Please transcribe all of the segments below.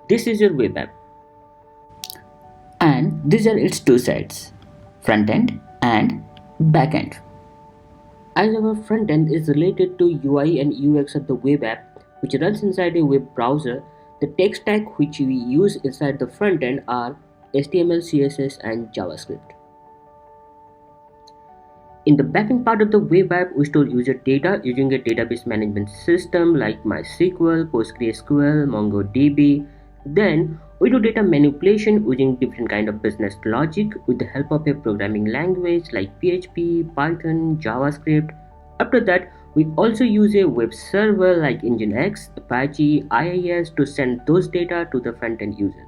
This is your web app, and these are its two sides, front end and back end. As our front end is related to UI and UX of the web app, which runs inside a web browser, the tech stack which we use inside the front end are HTML, CSS, and JavaScript. In the backend part of the web app, we store user data using a database management system like MySQL, PostgreSQL, MongoDB. Then we do data manipulation using different kind of business logic with the help of a programming language like PHP, Python, JavaScript. After that, we also use a web server like Nginx, Apache, IIS to send those data to the front-end users.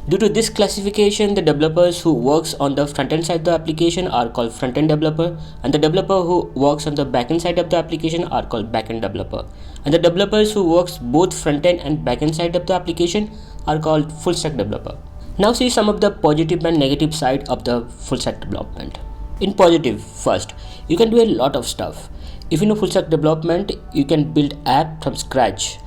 Due to this classification, the developers who works on the front-end side of the application are called front-end developer, and the developer who works on the back-end side of the application are called back-end developer. And the developers who works both front-end and back-end side of the application are called full-stack developer. Now see some of the positive and negative side of the full-stack development. In positive, first, you can do a lot of stuff. If you know full-stack development, you can build app from scratch,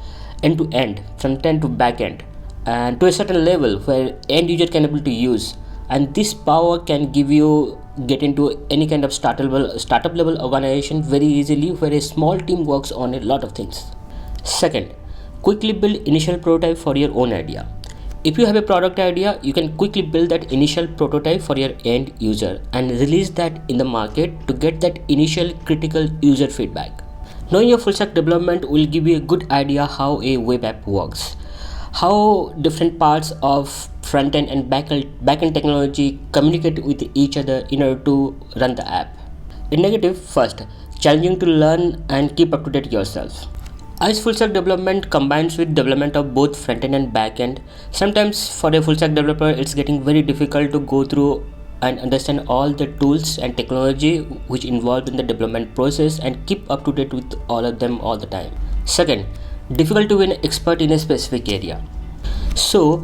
end to end, front-end to back-end, and to a certain level where end user can able to use, and this power can give you get into any kind of startup level organization very easily, where a small team works on a lot of things. Second, quickly build initial prototype for your own idea. If you have a product idea, you can quickly build that initial prototype for your end user and release that in the market to get that initial critical user feedback. Knowing your full stack development will give you a good idea how a web app works, how different parts of front-end and back-end technology communicate with each other in order to run the app. In negative, first, challenging to learn and keep up to date yourself. As full-stack development combines with development of both front-end and back-end, sometimes for a full-stack developer it's getting very difficult to go through and understand all the tools and technology which involved in the development process and keep up to date with all of them all the time. Second, difficult to be an expert in a specific area. So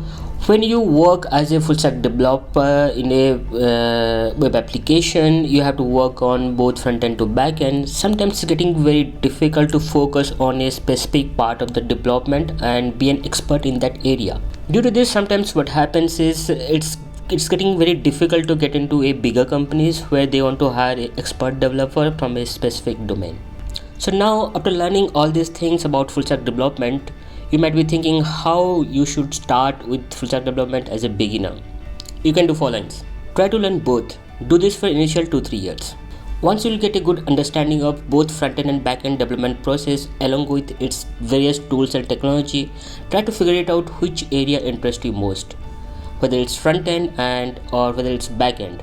when you work as a full stack developer in a web application, you have to work on both front end to back end. Sometimes it's getting very difficult to focus on a specific part of the development and be an expert in that area. Due to this, sometimes what happens is it's getting very difficult to get into a bigger companies where they want to hire an expert developer from a specific domain. So now, after learning all these things about full stack development, you might be thinking how you should start with full stack development as a beginner. You can do followings. Try to learn both. Do this for initial 2-3 years. Once you'll get a good understanding of both front-end and back-end development process along with its various tools and technology, try to figure it out which area interests you most, whether it's front-end and or whether it's back-end.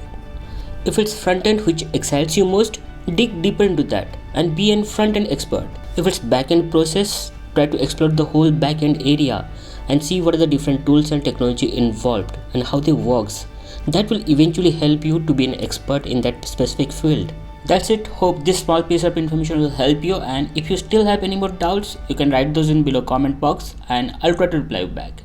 If it's front-end which excites you most, dig deeper into that and be a front-end expert. If it's back-end process, try to explore the whole back-end area and see what are the different tools and technology involved and how they works. That will eventually help you to be an expert in that specific field. That's it. Hope this small piece of information will help you, and if you still have any more doubts, you can write those in below comment box and I'll try to reply you back.